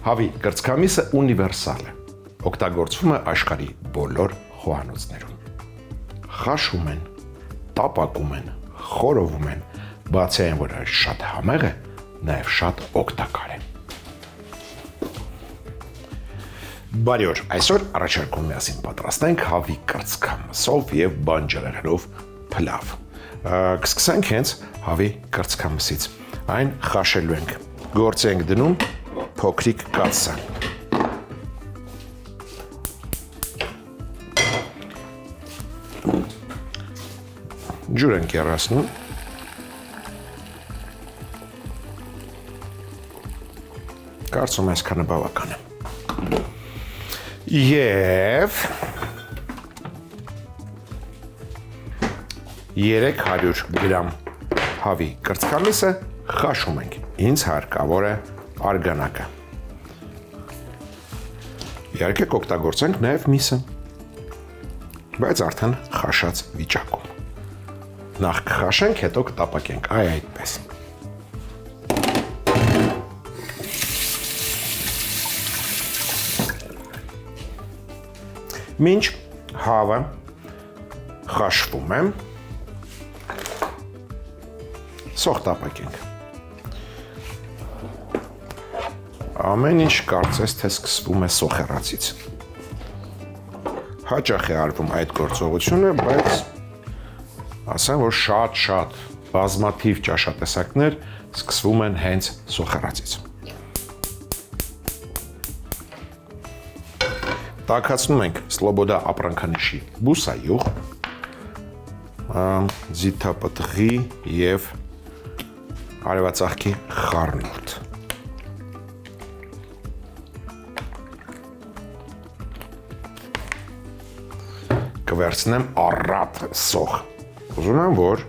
Հավի կրծքամիսը ունիվերսալ է, օգտագործվում է աշխարհի բոլոր խոհանոցներում։ Խաշում են, տապակում են, խորովում են, բացի այն, որ շատ համեղ է, նաև շատ օգտակար է։ Բարի օր, այսօր առաջարկում միասին պատրաստենք հավի կրծքամսով եւ բանջարեղենով փլավ։ Կսկսենք հենց հավի կրծքամսից։ Այն խաշելու ենք։ Գործի ենք դնում փոքրիկ կաթսա։ Ջուր ենք երասնում։ Կարծում այսքանը բավական է։ Եվ 300 գրամ հավի կրծքամիսը խաշում ենք։ Ինձ հարկավոր է արգանակը։ Իհարկե կօգտագործենք նաև միսը, բայց արդեն խաշած վիճակում։ Նախ կխաշենք, հետո կտապակենք, այդպես։ Մինչ հավը խաշվում է, սոխ տապակենք։ Ամեն ինչ կարծես թե սկսվում է սոխերացից։ Հաճախ է արվում այդ գործողությունը, բայց ասեմ, որ շատ բազմաթիվ ճաշատեսակներ սկսվում են հենց սոխերացից։ Տաքացնում ենք Սլոբոդա ապրանքանիշի բուսայուղ, ձիթապտղի և արևածաղկի խառնուրդ։ Կվերցնեմ առատ սոխ։ Ուզում եմ, որ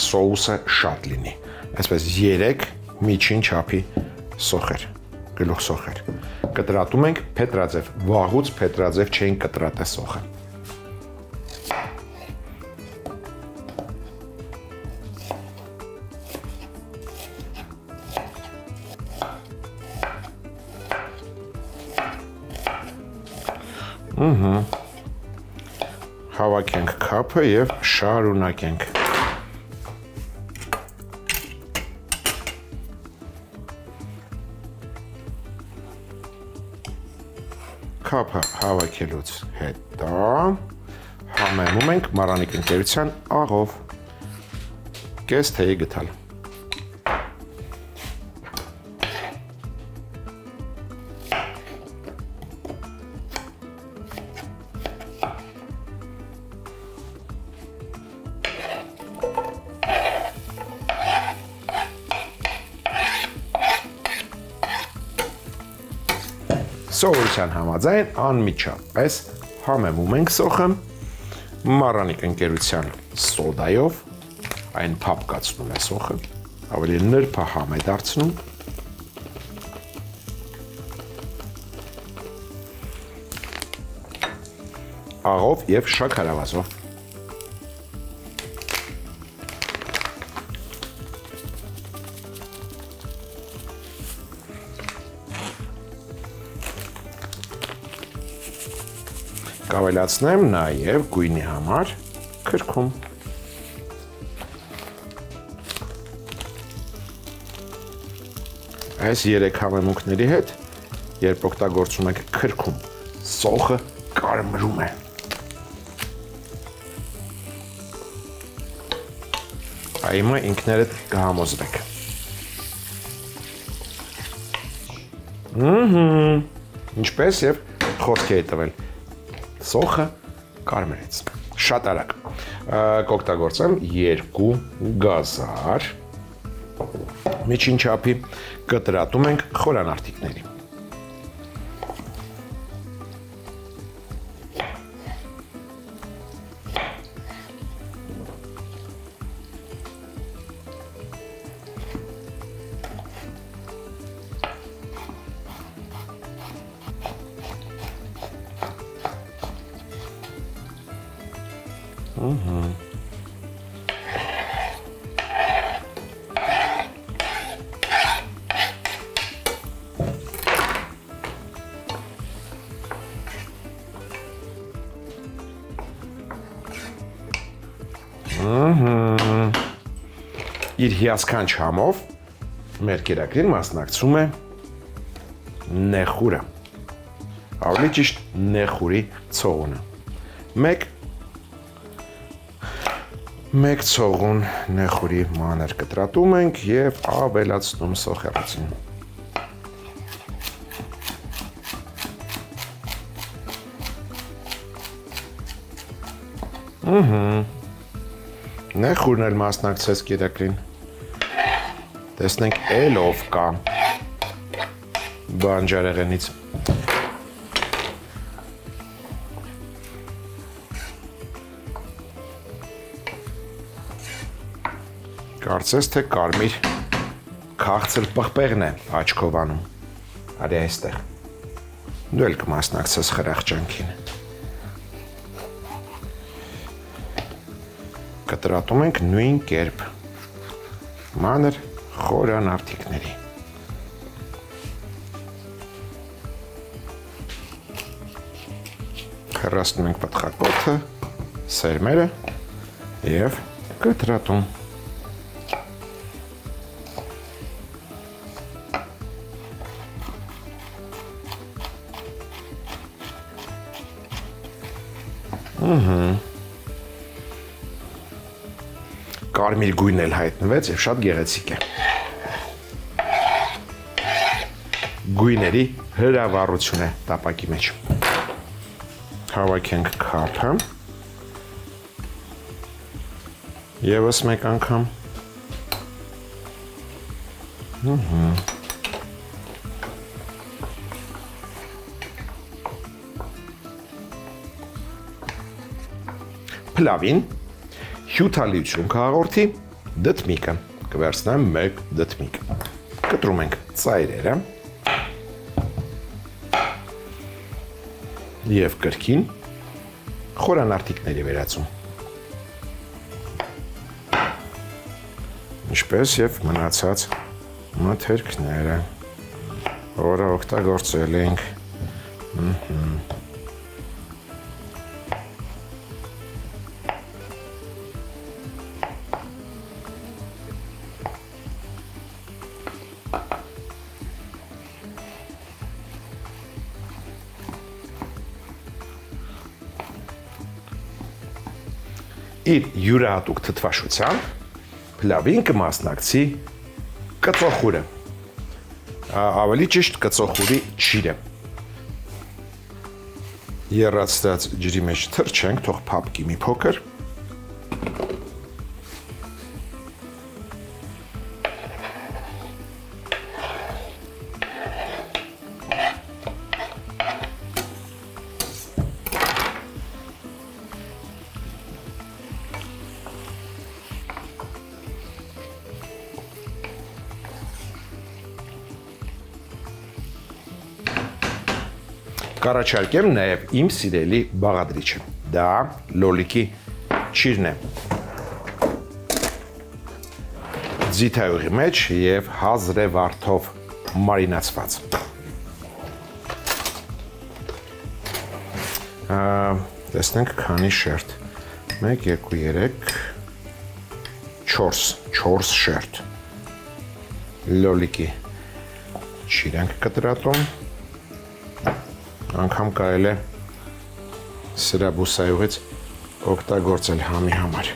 սոուսը շատ լինի։ Այսպես 3 միջին չափի սոխեր, գլուխ սոխեր։ Կտրատում ենք փետրաձև, վաղուց փետրաձև չենք կտրատե սոխը։ Հավաքենք քափը և շարունակենք։ Քափը հավաքելուց հետո համեմում ենք Մարանիկ ընկերության աղով կես թեյի գթալ։ Սովորության համաձայն անմիջապես համեմում ենք սոխը Մարանիկ ընկերության սոդայով, այն փափկացնում է սոխը, ավելի նրբահամ է դարձնում։ Աղով և շաքարավազով։ Կավելացնեմ նաև գույնի համար քրքում։ Այս 3 համեմունքների հետ, երբ օգտագործում եք քրքում, սոխը կարմրում է։ Հիմա ինքներդ կհամոզվեք։ Ինչպես և խոսքի է տվել։ Սոխը կարմրեց, շատ արագ, կօգտագործեմ 2 գազար, միջին չափի, կտրատում ենք խորանարդիկների։ Իր հիասքանչ համով մեր կերակրին մասնակցում է նեխուրը, ավելի ճիշտ նեխուրի ցողունը։ Մեկ ցողուն նեխուրի մանր կտրատում ենք և ավելացնում սոխեռացին։ Նեխուրն էլ մասնակցեց կերակրին։ Տեսնենք էլ ով կա բանջարեղենից։ Կարծես թե կարմիր քաղցր պղպեղն է աչքով անում, արի այստեղ, դու էլ կմասնակցես խրախճանքին։ Կտրատում ենք նույն կերպ, մանր խորան արդիկների։ Հեռացնում ենք պտղակոթը, սերմերը և կտրատում։ Կարմիր գույնն էլ հայտնվեց և շատ գեղեցիկ է։ Գույների հրավառություն է տապակի մեջ։ Հավաքենք քափը։ Եվս մեկ անգամ։ Փլավին հյութալիություն կհաղորդի դդմիկը, կվերցնեմ մեկ դդմիկ, կտրում ենք ծայրերը և կրկին խորանարտիկների վերածում, ինչպես և մնացած մթերքները, որը օգտագործել ենք։ Իր յուրահատուկ թթվաշությամբ փլավին կմասնակցի կծոխուրը, ավելի ճիշտ կծոխուրի ջիրը։ Եռացած ջրի մեջ թռչենք, թող փափկի մի փոքր։ Կառաջարկեմ նաև իմ սիրելի բաղադրիչը, դա լոլիկի ճիրն է, ձիթայուղի մեջ և հազրեվարդով մարինացված։ Տեսնենք քանի շերտ, 1, 2, 3, 4 շերտ, լոլիկի ճիր ենք կտրատում, անգամ կարել է սրա բուսայուղից օգտագործել համի համար։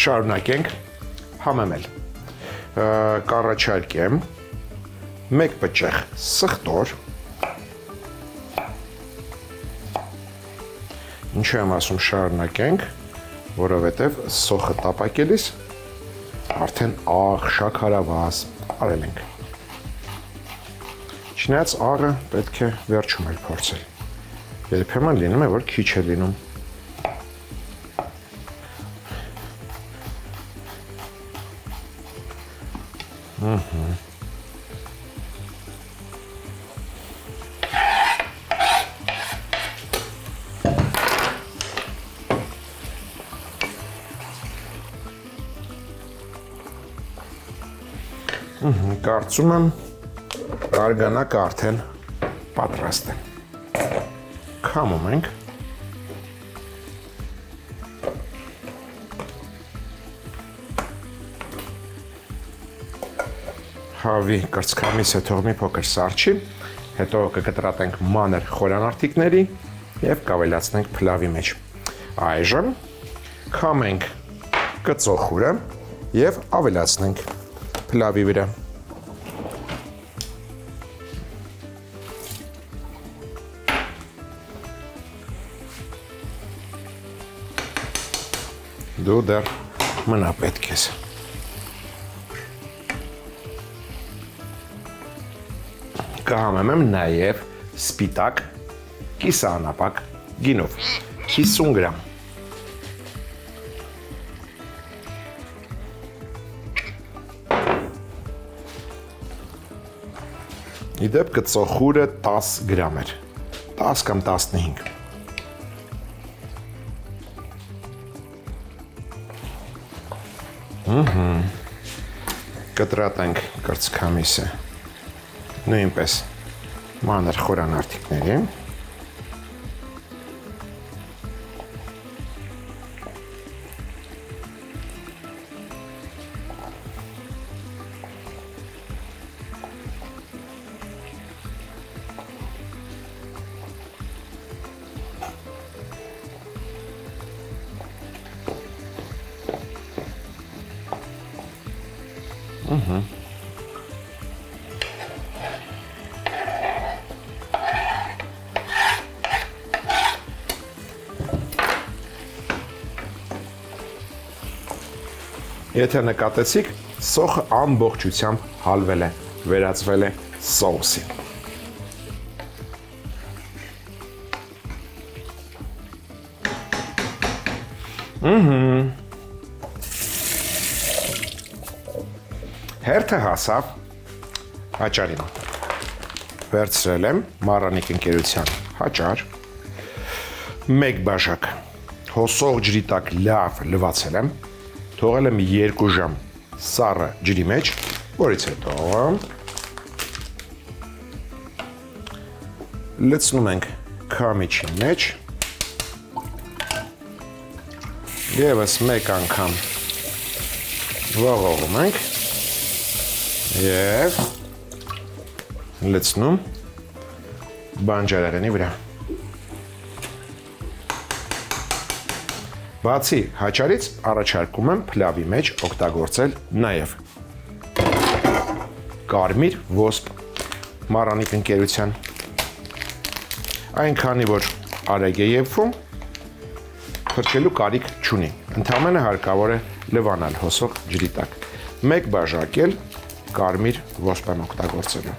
Շարունակենք համեմել, կառաջարկեմ մեկ պճեղ սխտոր, ինչ եմ ասում շարունակենք, որովհետև սոխը տապակելիս արդեն աղ, շաքարավազ արել ենք։ Չնայած աղը պետք է վերջում էլ փորձել։ Երբեմն լինում է, որ քիչ է լինում։ Կարծում եմ արգանակը արդեն պատրաստ է։ Քամում ենք։ Հավի կրծքամիսը թող մի փոքր սառչի, հետո կկտրատենք մանր խորանարդիկների եւ կավելացնենք փլավի մեջ։ Այժմ քամենք կծոխուրը եւ ավելացնենք փլավի վրա։ Դու դեռ մնա պետք ես։ Կհամեմեմ նաև սպիտակ կիսաանապակ գինով 50 գրամ։ Իդեպ կծոխուրը 10 գրամ էր, 10 կամ 15։ Կտրատենք կրծքամիսը նույնպես մանր խորանարդիկների։ Եթե նկատեցիք, սոխը ամբողջությամբ հալվել է, վերածվել է սոուսի։ Հերթը հասավ հաճարին։ Վերցրել եմ Մառանիկ ընկերության հաճար, 1 բաժակ հոսող ջրի տակ լավ լվացել եմ, թողել եմ 2 ժամ սառը ջրի մեջ, որից հետո լցնում ենք քամիչի մեջ, ևս 1 անգամ ողողում ենք և լցնում բանջարեղենի վրա։ Բացի հաճարից առաջարկում եմ փլավի մեջ օգտագործել նաև կարմիր ոսպ Մառանիկ ընկերության։ Այնքանի որ արեգ է եփվում, թրջելու կարիք չունի, ընդամենը հարկավոր է լվանալ հոսող ջրի տակ։ 1 բաժակ էլ կարմիր ոսպ եմ օգտագործելու։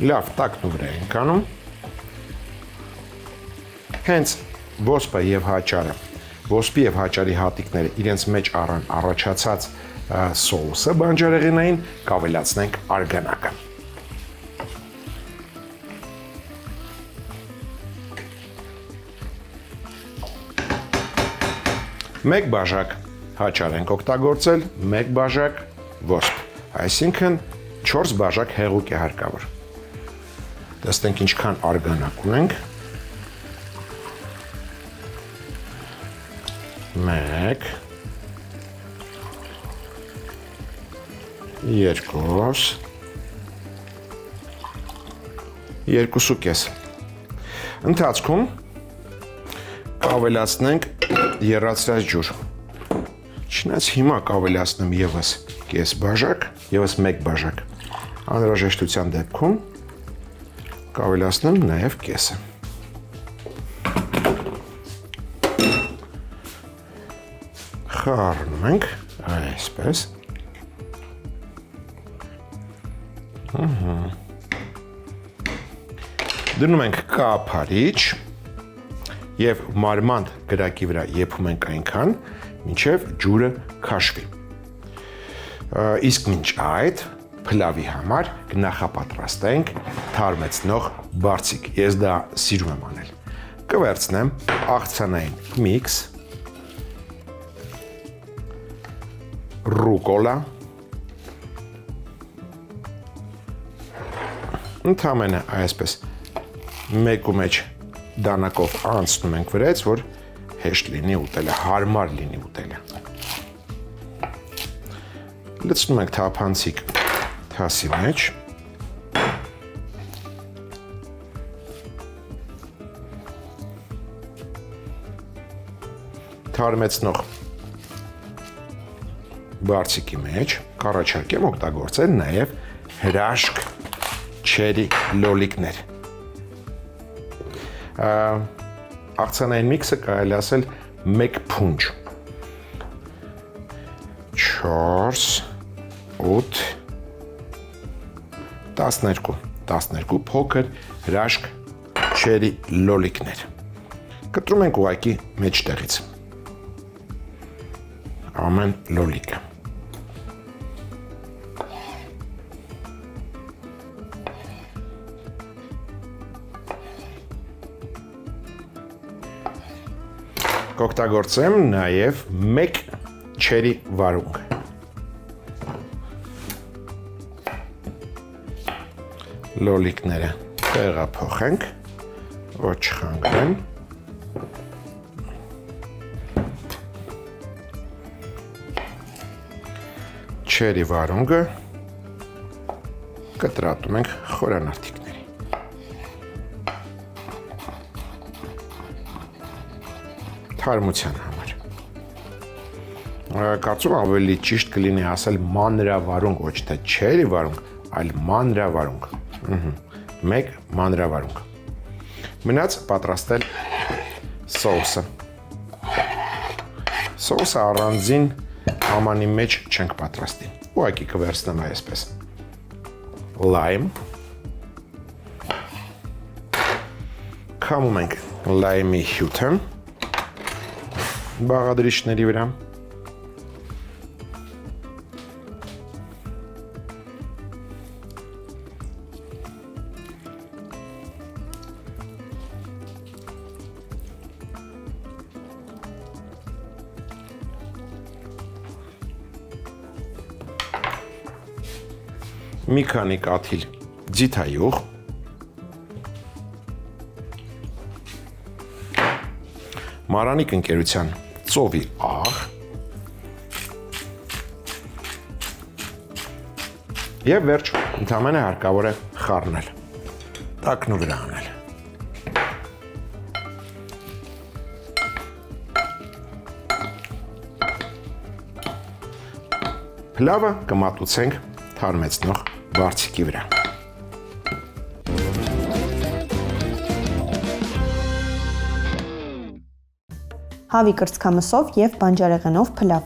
Լավ տակն ու վրա ենք անում, հենց ոսպը և հաճարը, ոսպի և հաճարի հատիկները իրենց մեջ առան առաջացած սոուսը բանջարեղենային, կավելացնենք արգանակը։ Մեկ բաժակ հաճար ենք օգտագործել, 1 բաժակ ոսպ, այսինքն 4 բաժակ հեղուկ է հարկավոր։ Տեսնենք ինչքան արգանակ ունենք։ 1 երկուս, երկուսուկես։ Ընթացքում կավելացնենք եռացրած ջուր։ Չնայած հիմա կավելացնեմ ևս կես բաժակ, ևս մեկ բաժակ։ Անհրաժեշտության դեպքում կավելացնեմ նաև կեսը։ Խառնում ենք այսպես։ Դնում ենք կափարիչ եւ մարմանդ գրակի վրա եփում ենք այնքան, մինչեւ ջուրը քաշվի։ Իսկ մինչ այդ փլավի համար կնախապատրաստենք թարմեցնող բարձիկ։ Ես դա սիրում եմ անել։ Կվերցնեմ աղցանային միքս, ռուկոլա, ընդամենը այսպես մեկու մեջ դանակով անցնում ենք վրայից, որ հեշտ լինի ուտելը, հարմար լինի ուտելը։ Լցնում ենք թափանցիկ թասի մեջ։ Թարմեցնող բարձիկի մեջ կառաջարկեմ օգտագործել նաև հրաշք չերի լոլիկներ։ Աղցանային միքսը կարելի ասել մեկ փունջ։ 4, 8, 12 փոքր հրաշք չերի լոլիկներ։ Կտրում ենք ուղղակի մեջտեղից։ Ամեն լոլիկը։ Կօգտագործեմ նաև մեկ չերի վարունգ։ Լոլիկները տեղափոխենք, որ չխանգարեն։ Չերի վարունգը կտրատում ենք խորանարդիկների։ Թարմության համար։ Կարծում ավելի ճիշտ կլինի ասել մանրավարունգ, ոչ թե չերի վարունգ, այլ մանրավարունգ։ Մեկ մանրավարունգ։ Մնաց պատրաստել սոուսը։ Սոուսը առանձին համանի մեջ չենք պատրաստի։ Ուղղակի կվերցնեմ այսպես։ Լայմ։ Քամում ենք լայմի հյութը բաղադրիչների վրա։ Մի քանի կաթիլ ձիթայուղ, Մարանիկ ընկերության ծովի աղ եւ վերջ, ընդամենը հարկավոր է խառնել, տակնու վրա անել։ Փլավը կմատուցենք թարմեցնող բարձիկի վրա։ Հավի կրծքամսով և բանջարեղենով փլավ։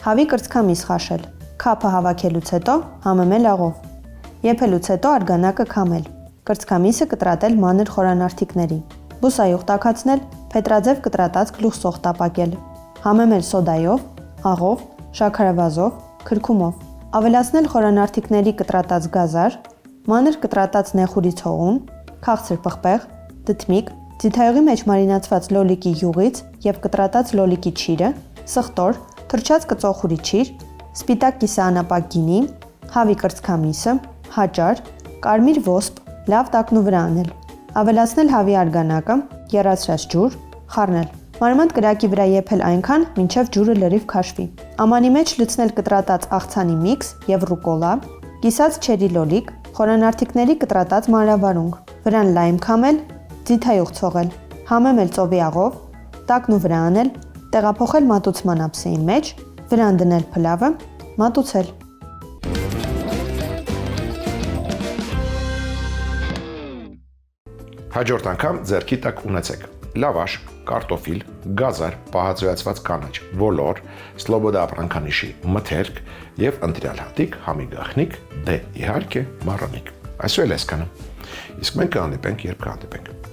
Հավի կրծքամիս խաշել, քափը հավաքելուց հետո համեմել աղով։ Եփելուց հետո արգանակը քամել, կրծքամիսը կտրատել մանր խորանարդիկների, բուսայուղ տաքացնել, փետրաձև կտրատած գլուխսող տապակել, համեմել սոդայով, աղով, շաքարավազով, քրքումով, ավելացնել խորանարդիկների կտրատած գազար, մանր կտրատած նեխուրից հողուն, քաղցր պղպեղ, դդմիկ, ձիթայուղի մեջ մարինացված լոլիկի յուղից և կտրատած լոլիկի չիրը, սխտոր, թրջած կծոխուրի չիր, սպիտակ կիսաանապակ գինի, հավի կրծքամիսը, հաճար, կարմիր ոսպ, լավ տակնու վրա անել, ավելացնել հավի արգանակը, եռացրած ջուր, խառնել, Մարմանդ կրակի վրա եփել այնքան, մինչև ջուրը լրիվ քաշվի։ Ամանի մեջ լցնել կտրատած աղցանի միքս եւ ռուկոլա, կիսած չերի լոլիկ, խորանարդիկների կտրատած մանրավարունգ, վրան լայմ քամել, ձիթայուղ ցողել, համեմել ծովի աղով, տակն ու վրա անել, տեղափոխել մատուցման ափսեի մեջ, վրան դնել փլավը, մատուցել։ Հաջորդ անգամ ձեռքի տակ ունեցեք լավաշ, կարտոֆիլ, գազար, պահածոյացված կանաչ, ոլոր, սլոբոդա ապրանքանիշի մթերք եւ ընտրյալ հատիկ, համի գախնիկ, դե իհարկե մառանիկ։ Այսօր էլ այսքանը։ Իսկ մենք կհանդիպենք, երբ կհանդիպենք։